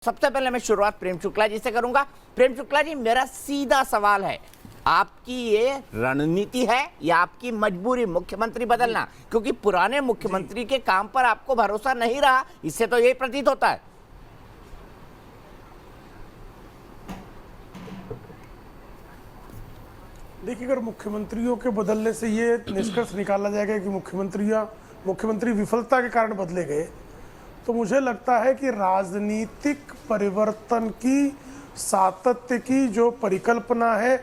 सबसे पहले मैं शुरुआत प्रेम शुक्ला जी से करूंगा। प्रेम शुक्ला जी, मेरा सीधा सवाल है, आपकी ये रणनीति है या आपकी मजबूरी मुख्यमंत्री बदलना? क्योंकि पुराने मुख्यमंत्री के काम पर आपको भरोसा नहीं रहा, इससे तो यही प्रतीत होता है। देखिए, अगर मुख्यमंत्रियों के बदलने से ये निष्कर्ष निकाला जाएगा कि मुख्यमंत्री विफलता के कारण बदले गए, तो मुझे लगता है कि राजनीतिक परिवर्तन की सातत्य की जो परिकल्पना है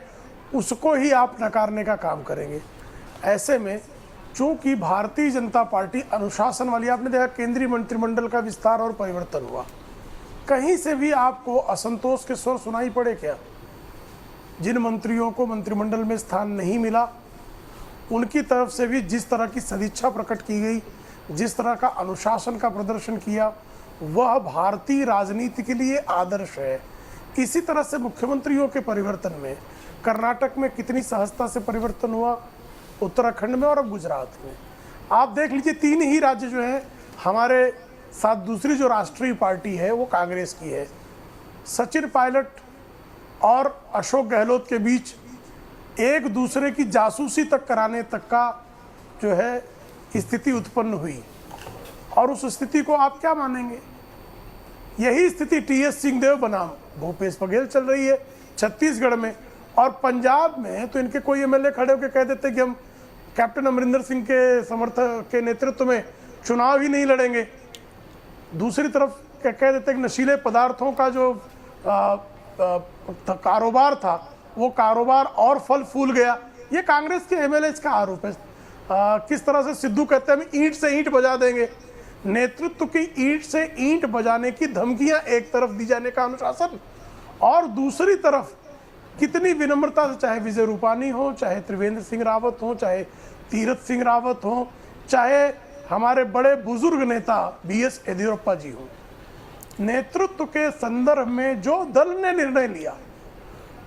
उसको ही आप नकारने का काम करेंगे। ऐसे में चूंकि भारतीय जनता पार्टी अनुशासन वाली, आपने देखा केंद्रीय मंत्रिमंडल का विस्तार और परिवर्तन हुआ, कहीं से भी आपको असंतोष के स्वर सुनाई पड़े क्या? जिन मंत्रियों को मंत्रिमंडल में स्थान नहीं मिला, उनकी तरफ से भी जिस तरह की सदिच्छा प्रकट की गई, जिस तरह का अनुशासन का प्रदर्शन किया, वह भारतीय राजनीति के लिए आदर्श है। इसी तरह से मुख्यमंत्रियों के परिवर्तन में कर्नाटक में कितनी सहजता से परिवर्तन हुआ, उत्तराखंड में और अब गुजरात में। आप देख लीजिए, तीन ही राज्य जो हैं हमारे साथ, दूसरी जो राष्ट्रीय पार्टी है वो कांग्रेस की है। सचिन पायलट और अशोक गहलोत के बीच एक दूसरे की जासूसी तक कराने तक का जो है स्थिति उत्पन्न हुई, और उस स्थिति को आप क्या मानेंगे? यही स्थिति टीएस सिंहदेव बनाम भूपेश बघेल चल रही है छत्तीसगढ़ में, और पंजाब में तो इनके कोई एमएलए खड़े होकर कह देते कि हम कैप्टन अमरिंदर सिंह के समर्थक के नेतृत्व में चुनाव ही नहीं लड़ेंगे। दूसरी तरफ कह देते कि नशीले पदार्थों का जो कारोबार था, वो कारोबार और फल फूल गया। ये कांग्रेस के एमएलए का आरोप है। किस तरह से सिद्धू कहते हैं हम ईंट से ईंट बजा देंगे। नेतृत्व की ईंट से ईंट बजाने की धमकियां एक तरफ दी जाने का अनुशासन, और दूसरी तरफ कितनी विनम्रता से, चाहे विजय रूपानी हो, चाहे त्रिवेंद्र सिंह रावत हो, चाहे तीरथ सिंह रावत हो, चाहे हमारे बड़े बुजुर्ग नेता बीएस येदियुरप्पा जी हो, नेतृत्व के संदर्भ में जो दल ने निर्णय लिया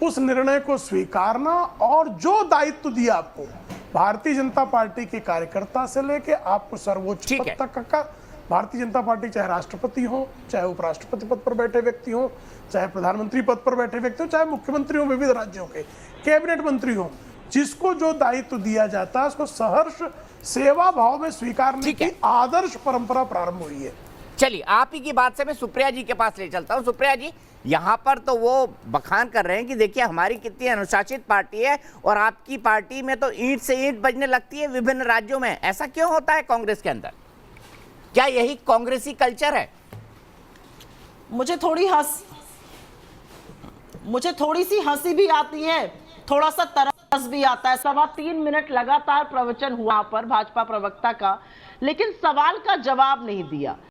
उस निर्णय को स्वीकारना, और जो दायित्व दिया आपको भारतीय जनता पार्टी के कार्यकर्ता से लेके आपको सर्वोच्च पद तक का, भारतीय जनता पार्टी चाहे राष्ट्रपति हो, चाहे उपराष्ट्रपति पद पर बैठे व्यक्ति हो, चाहे प्रधानमंत्री पद पर बैठे व्यक्ति हो, चाहे मुख्यमंत्री हो, विविध राज्यों के कैबिनेट मंत्री हो, जिसको जो दायित्व दिया जाता है उसको सहर्ष सेवा भाव में स्वीकारने की आदर्श परंपरा प्रारंभ हुई है। चलिए, आप ही की बात से मैं सुप्रिया जी के पास ले चलता हूँ। सुप्रिया जी, यहाँ पर तो वो बखान कर रहे हैं कि देखिए हमारी कितनी अनुशासित पार्टी है, और आपकी पार्टी में तो ईंट से ईंट बजने लगती है विभिन्न राज्यों में। ऐसा क्यों होता है कांग्रेस के अंदर? क्या यही कांग्रेसी कल्चर है? मुझे थोड़ी सी हंसी भी आती है, थोड़ा सा तरस भी आता है। 3.25 मिनट लगातार प्रवचन हुआ पर भाजपा प्रवक्ता का, लेकिन सवाल का जवाब नहीं दिया।